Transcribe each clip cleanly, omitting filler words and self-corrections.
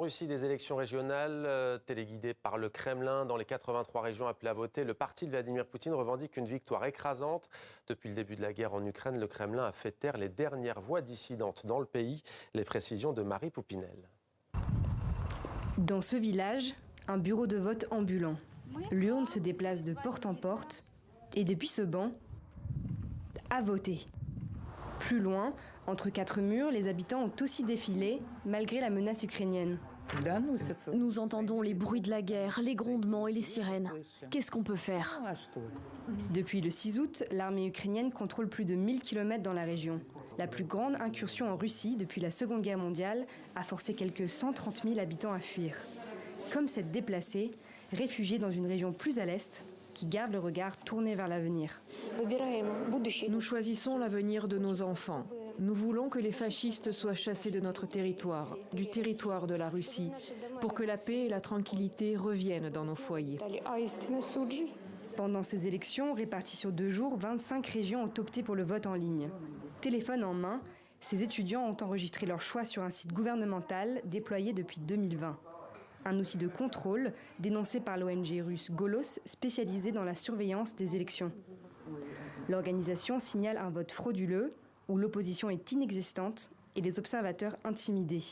Russie, des élections régionales téléguidées par le Kremlin dans les 83 régions appelées à voter. Le parti de Vladimir Poutine revendique une victoire écrasante. Depuis le début de la guerre en Ukraine, le Kremlin a fait taire les dernières voix dissidentes dans le pays. Les précisions de Marie Poupinel. Dans ce village, un bureau de vote ambulant. L'urne se déplace de porte en porte et depuis ce banc, à voter. Plus loin, entre quatre murs, les habitants ont aussi défilé, malgré la menace ukrainienne. Nous entendons les bruits de la guerre, les grondements et les sirènes. Qu'est-ce qu'on peut faire? Depuis le 6 août, l'armée ukrainienne contrôle plus de 1000 km dans la région. La plus grande incursion en Russie depuis la Seconde Guerre mondiale a forcé quelques 130 000 habitants à fuir. Comme s'être déplacés, réfugiés dans une région plus à l'est, qui garde le regard tourné vers l'avenir. Nous choisissons l'avenir de nos enfants. Nous voulons que les fascistes soient chassés de notre territoire, du territoire de la Russie, pour que la paix et la tranquillité reviennent dans nos foyers. Pendant ces élections, réparties sur 2 jours, 25 régions ont opté pour le vote en ligne. Téléphone en main, ces étudiants ont enregistré leur choix sur un site gouvernemental déployé depuis 2020. Un outil de contrôle dénoncé par l'ONG russe Golos, spécialisée dans la surveillance des élections. L'organisation signale un vote frauduleux où l'opposition est inexistante et les observateurs intimidés.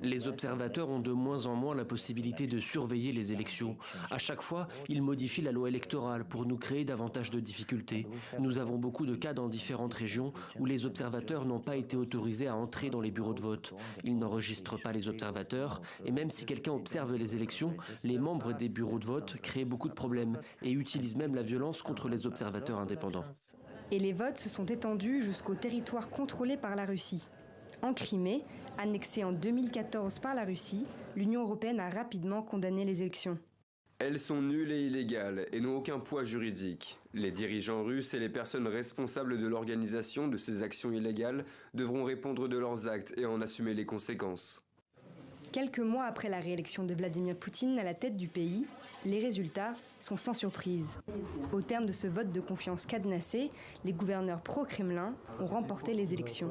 Les observateurs ont de moins en moins la possibilité de surveiller les élections. À chaque fois, ils modifient la loi électorale pour nous créer davantage de difficultés. Nous avons beaucoup de cas dans différentes régions où les observateurs n'ont pas été autorisés à entrer dans les bureaux de vote. Ils n'enregistrent pas les observateurs et même si quelqu'un observe les élections, les membres des bureaux de vote créent beaucoup de problèmes et utilisent même la violence contre les observateurs indépendants. Et les votes se sont étendus jusqu'au territoire contrôlé par la Russie. En Crimée, annexée en 2014 par la Russie, l'Union européenne a rapidement condamné les élections. Elles sont nulles et illégales et n'ont aucun poids juridique. Les dirigeants russes et les personnes responsables de l'organisation de ces actions illégales devront répondre de leurs actes et en assumer les conséquences. Quelques mois après la réélection de Vladimir Poutine à la tête du pays, les résultats sont sans surprise. Au terme de ce vote de confiance cadenassé, les gouverneurs pro-Kremlin ont remporté les élections.